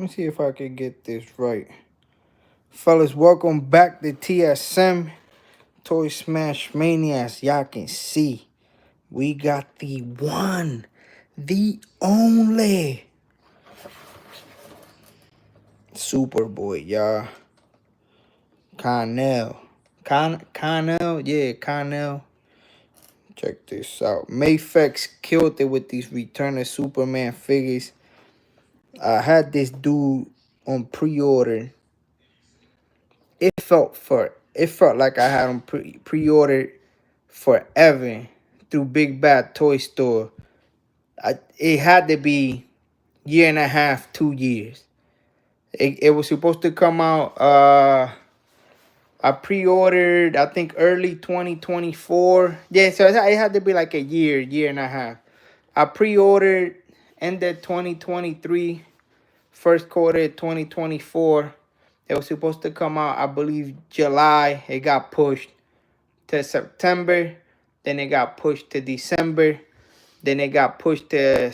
me see if I can get this right. Fellas, welcome back to TSM ToySmashMania. As y'all can see, we got the one, the only SuperBoy, y'all. Connell. Connell? Yeah, Connell. Check this out. Mafex killed it with these Return of Superman figures. I had this dude on pre-order. It felt like I had him pre-ordered forever through Big Bad Toy Store. It had to be year and a half, 2 years. It was supposed to come out. I pre-ordered, I think, early 2024. Yeah, so it had to be like a year and a half. I pre-ordered ended 2023, first quarter 2024. It was supposed to come out, I believe, July. It got pushed to September. Then it got pushed to December. Then it got pushed to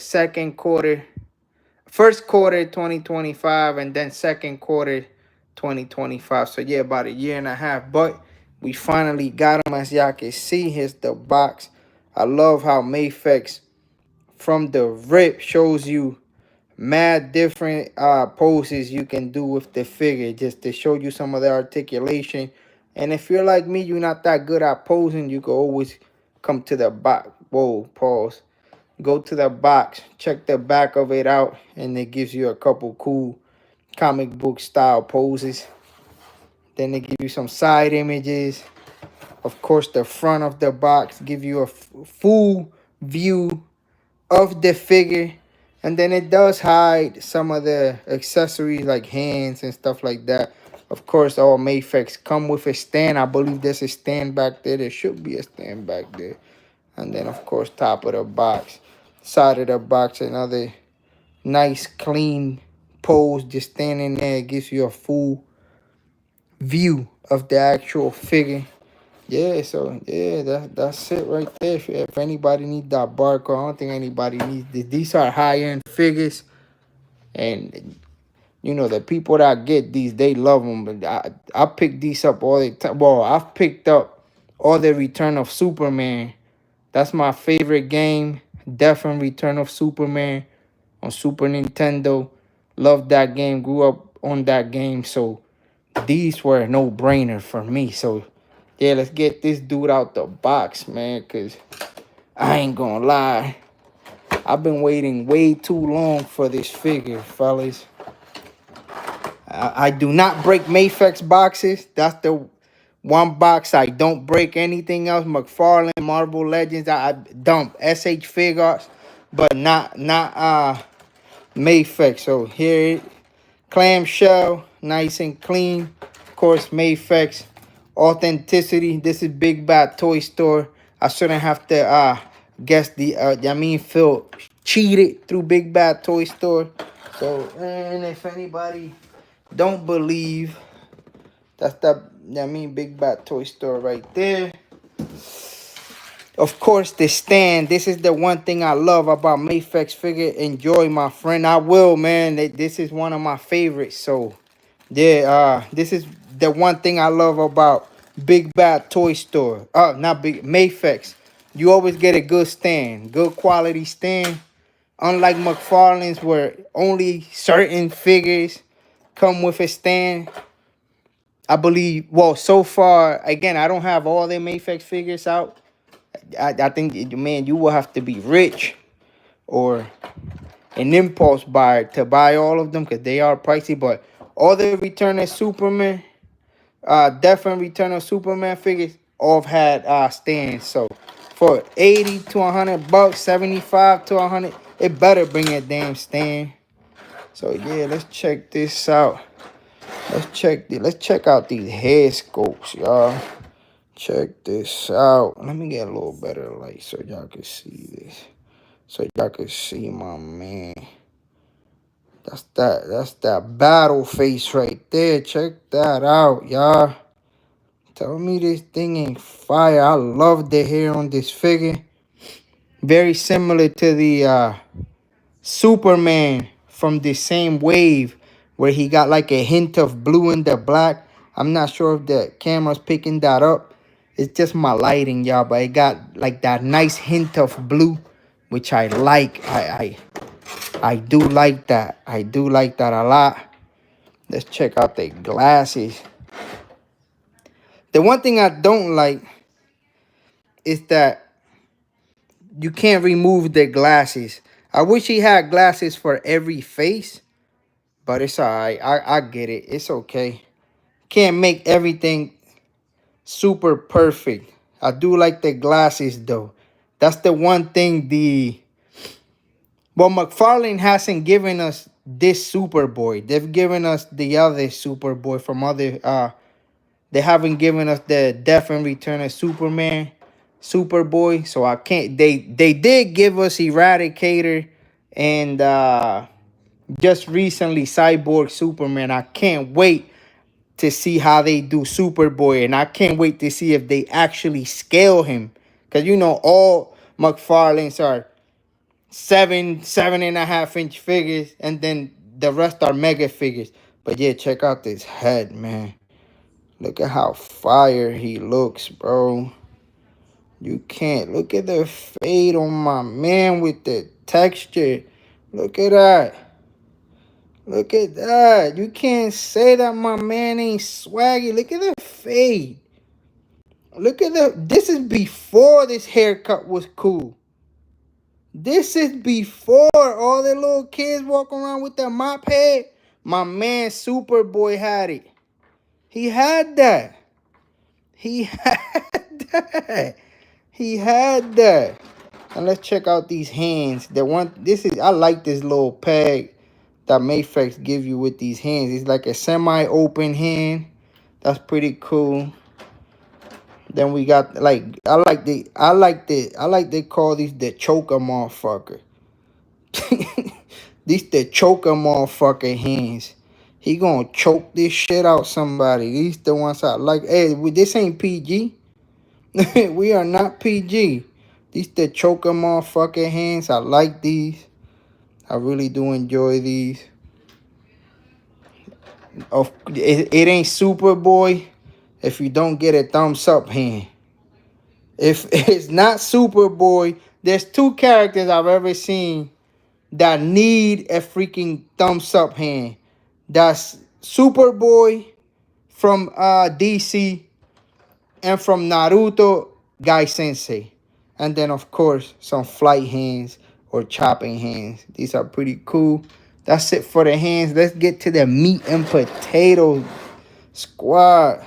first quarter 2025, and then second quarter 2025. So yeah, about a year and a half. But we finally got him. As y'all can see, here's the box. I love how Mafex from the rip shows you mad different poses you can do with the figure, just to show you some of the articulation. And if you're like me, you're not that good at posing, you can always come to the back. Whoa, pause. Go to the box, check the back of it out, and it gives you a couple cool comic book style poses. Then they give you some side images. Of course, the front of the box give you a full view of the figure. And then it does hide some of the accessories like hands and stuff like that. Of course, all Mafex come with a stand. I believe there's a stand back there. There should be a stand back there. And then, of course, top of the box, side of the box, another nice, clean pose. Just standing there. It gives you a full view of the actual figure. Yeah, so yeah, that's it right there. If anybody needs that barcode, I don't think anybody needs this. These are high-end figures, and you know the people that get these, they love them. But I pick these up all the time. Well, I've picked up all the Return of Superman. That's my favorite game. Definitely Return of Superman on Super Nintendo. Love that game. Grew up on that game, so these were a no-brainer for me. So yeah, let's get this dude out the box, man, because I ain't gonna lie. I've been waiting way too long for this figure, fellas. I do not break Mafex boxes. That's the one box I don't break. Anything else, Macfarlane, Marvel Legends, I dump. SH Figarts, but not Mafex. So here, clamshell, nice and clean. Of course, Mafex. Authenticity. This is Big Bad Toy Store. I shouldn't have to guess feel cheated through Big Bad Toy Store. So, and if anybody don't believe, that's Big Bad Toy Store right there. Of course, the stand. This is the one thing I love about Mafex figure. Enjoy, my friend. I will, man. This is one of my favorites. So yeah, this is the one thing I love about Big Bad Toy Store. Not Big Mafex. You always get a good stand, good quality stand. Unlike McFarlane's, where only certain figures come with a stand. I believe. Well, so far, again, I don't have all their Mafex figures out. I think, man, you will have to be rich or an impulse buyer to buy all of them, because they are pricey. But all the Return of Superman, definitely Return of Superman figures, all have had stands. So for 80 to 100 bucks, 75 to 100, it better bring a damn stand. So yeah, let's check this out. Let's check out these head sculpts, y'all. Check this out. Let me get a little better light so y'all can see this. So y'all can see my man. That's that battle face right there. Check that out, y'all. Tell me this thing ain't fire. I love the hair on this figure. Very similar to the Superman from the same wave where he got like a hint of blue in the black. I'm not sure if the camera's picking that up. It's just my lighting, y'all, but it got like that nice hint of blue, which I like. I do like that. I do like that a lot. Let's check out the glasses. The one thing I don't like is that you can't remove the glasses. I wish he had glasses for every face, but it's alright. I get it. It's okay. Can't make everything super perfect. I do like the glasses though. That's the one thing well, Macfarlane hasn't given us this Superboy. They've given us the other Superboy from other they haven't given us the Death and Return of Superman Superboy. So I can't they did give us Eradicator and just recently Cyborg Superman. I can't wait to see how they do Superboy, and I can't wait to see if they actually scale him. Cause you know all McFarlane's are 7.5 inch figures, and then the rest are mega figures. But yeah, check out this head, man. Look at how fire he looks, bro. You can't look at the fade on my man with the texture. Look at that. Look at that. You can't say that my man ain't swaggy. Look at the fade. Look at the... This is before this haircut was cool. This is before all the little kids walking around with the mop head. My man Superboy had it. He had that. He had that. He had that. And let's check out these hands. I like this little peg that Mafex give you with these hands. It's like a semi-open hand. That's pretty cool. Then we got like they call these the choker motherfucker. These the choker motherfucker hands. He gonna choke this shit out somebody. These the ones I like. Hey, this ain't PG. We are not PG. These the choker motherfucker hands. I like these. I really do enjoy these. It ain't Superboy if you don't get a thumbs up hand. If it's not Superboy, there's two characters I've ever seen that need a freaking thumbs up hand. That's Superboy from DC and from Naruto, Guy Sensei. And then, of course, some flight hands or chopping hands. These are pretty cool. That's it for the hands. Let's get to the meat and potatoes. Squad.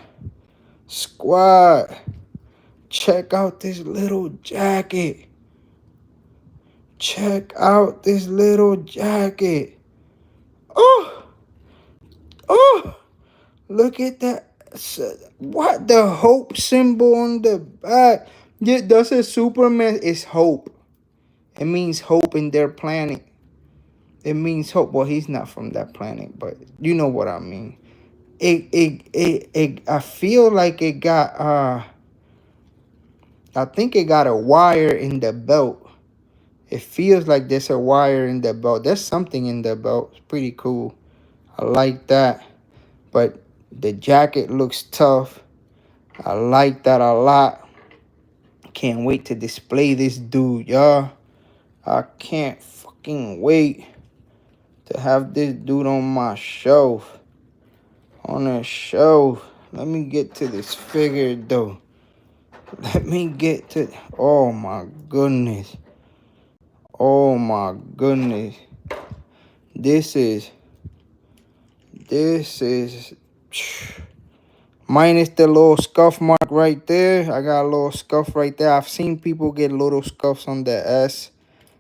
Check out this little jacket. Check out this little jacket. Oh. Look at that. What? The hope symbol on the back. Yeah, that's a Superman. It's hope. It means hope in their planet. It means hope. Well, he's not from that planet, but you know what I mean. I feel like it got I think it got a wire in the belt. It feels like there's a wire in the belt. There's something in the belt. It's pretty cool. I like that. But the jacket looks tough. I like that a lot. Can't wait to display this dude, y'all. I can't fucking wait to have this dude on my shelf. On a shelf. Let me get to this figure, though. Let me get to... Oh, my goodness. Oh, my goodness. This is... Minus the little scuff mark right there. I got a little scuff right there. I've seen people get little scuffs on the S.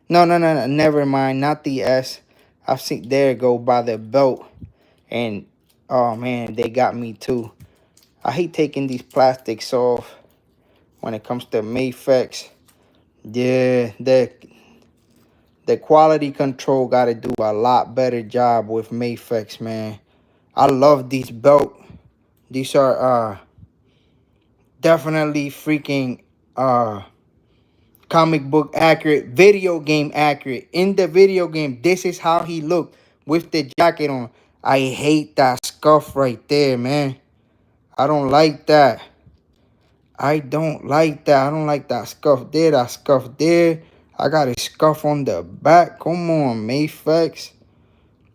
No. Never mind. Not the S. I've seen... There it go by the belt. And... Oh, man. They got me, too. I hate taking these plastics off when it comes to Mafex. Yeah, the quality control got to do a lot better job with Mafex, man. I love these belts. These are definitely freaking comic book accurate, video game accurate. In the video game, this is how he looked with the jacket on. I hate that scuff right there, man. I don't like that. I don't like that. I don't like that scuff there, that scuff there. I got a scuff on the back. Come on, Mafex.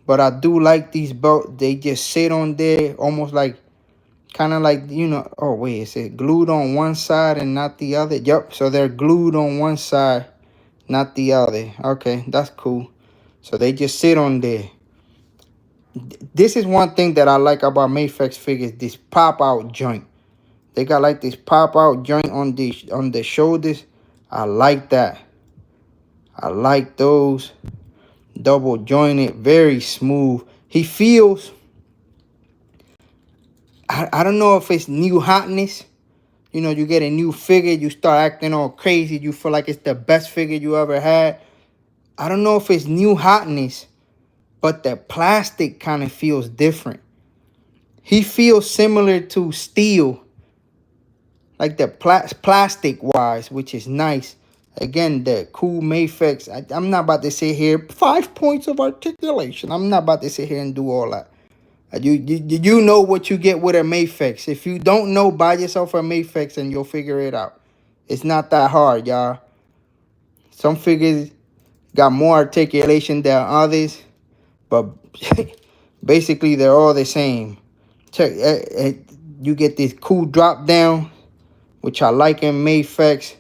But I do like these belts. They just sit on there almost like, kind of like, you know. Oh, wait, is it glued on one side and not the other? Yep, so they're glued on one side, not the other. Okay, that's cool. So they just sit on there. This is one thing that I like about Mafex figures, this pop-out joint. They got like this pop-out joint on the shoulders. I like that. I like those. Double jointed, very smooth. He feels, I don't know if it's new hotness. You know, you get a new figure, you start acting all crazy. You feel like it's the best figure you ever had. I don't know if it's new hotness, but the plastic kind of feels different. He feels similar to steel, like the plastic wise, which is nice. Again, the cool Mafex. I'm not about to sit here 5 points of articulation. I'm not about to sit here and do all that. You know what you get with a Mafex. If you don't know, buy yourself a Mafex and you'll figure it out. It's not that hard, y'all. Some figures got more articulation than others, but basically they're all the same. Check, you get this cool drop down, which I like in Mafex.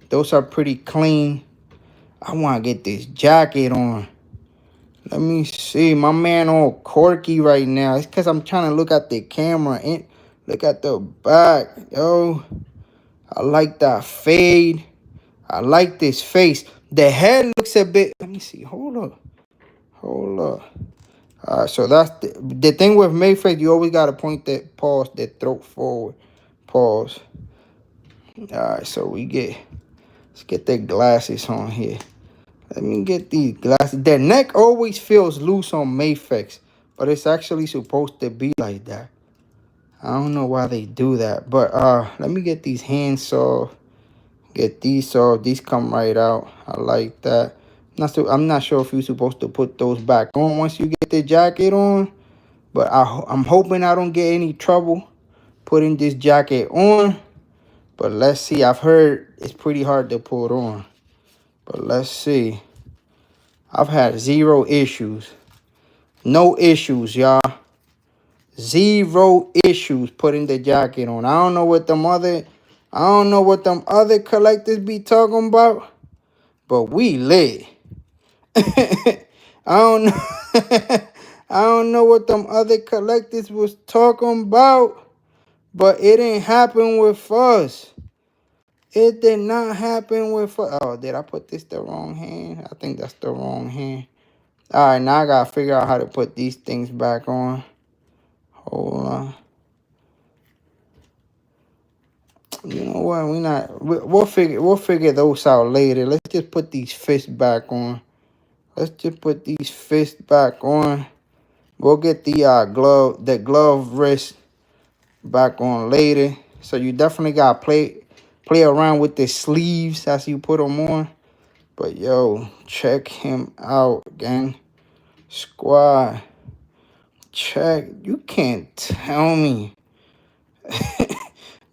Those are pretty clean. I want to get this jacket on. Let me see. My man all quirky right now. It's because I'm trying to look at the camera and look at the back. Yo, I like that fade. I like this face. The head looks a bit. Let me see. Hold up. Hold up. All right, so that's the thing with Mafex. You always got to point that, pause, the throat forward. Pause. All right, so let's get the glasses on here. Let me get these glasses. The neck always feels loose on Mafex, but it's actually supposed to be like that. I don't know why they do that, but let me get these hands soft. Get these soft. These come right out. I like that. I'm not sure if you're supposed to put those back on once you get the jacket on, but I'm hoping I don't get any trouble putting this jacket on. But let's see. I've heard it's pretty hard to put on. But let's see. I've had 0 issues. No issues, y'all. 0 issues putting the jacket on. I don't know what them other collectors be talking about. But we lit. I don't know. I don't know what them other collectors was talking about. But it didn't happen with us. It did not happen with us. Oh, did I put this the wrong hand? I think that's the wrong hand. All right, now I got to figure out how to put these things back on. Hold on. You know what? We'll figure those out later. Let's just put these fists back on. We'll get the glove wrist back on later. So you definitely got to play around with the sleeves as you put them on. But yo, check him out, gang. Squad. Check. You can't tell me.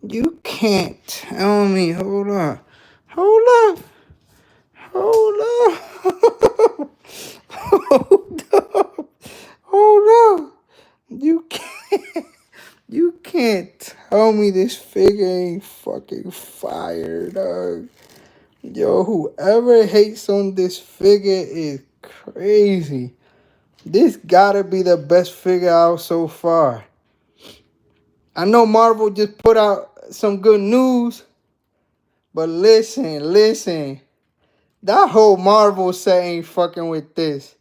You can't tell me. Hold up. Hold up. Hold up. Hold up. Hold up. You can't tell me this figure ain't fucking fire, dog. Yo, whoever hates on this figure is crazy. This gotta be the best figure out so far. I know Marvel just put out some good news, but listen. That whole Marvel set ain't fucking with this.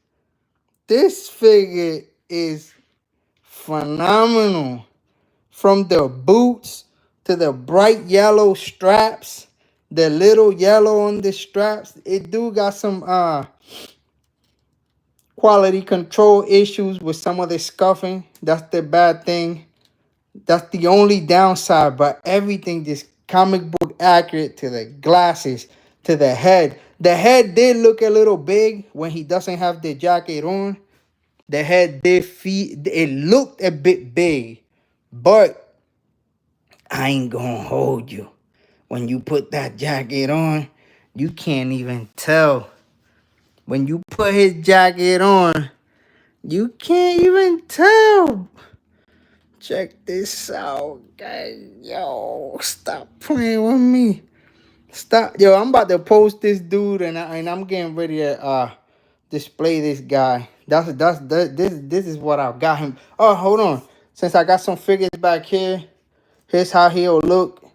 This figure is phenomenal. From the boots to the bright yellow straps, the little yellow on the straps, it do got some quality control issues with some of the scuffing. That's the bad thing. That's the only downside, but everything just comic book accurate to the glasses, to the head. The head did look a little big when he doesn't have the jacket on. The head did feet. It looked a bit big, but I ain't gonna hold you. When you put that jacket on, you can't even tell. When you put his jacket on, you can't even tell. Check this out, guys. Yo, stop playing with me. Stop. Yo, I'm about to post this dude, and I'm getting ready to display this guy. This is what I got him. Oh, hold on. Since I got some figures back here, here's how he'll look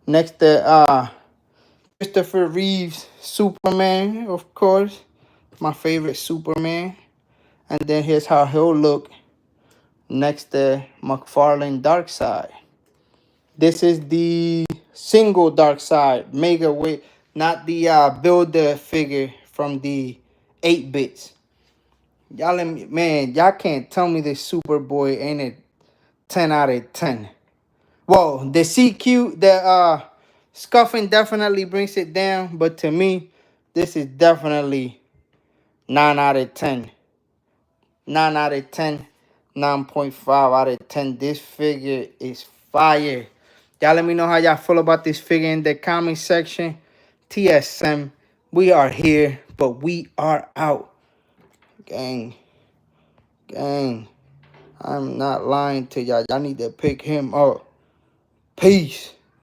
next to Christopher Reeve's Superman, of course. My favorite Superman. And then here's how he'll look next to Macfarlane Darkseid. This is the single Darkseid mega weight, not the builder figure from the 8 bits. Y'all, man, y'all can't tell me this Superboy ain't a 10 out of 10. Well, the CQ, the scuffing definitely brings it down, but to me, this is definitely 9 out of 10. 9 out of 10. 9.5 out of 10. This figure is fire. Y'all let me know how y'all feel about this figure in the comment section. TSM, we are here, but we are out. Gang. Gang. I'm not lying to y'all. Y'all need to pick him up. Peace.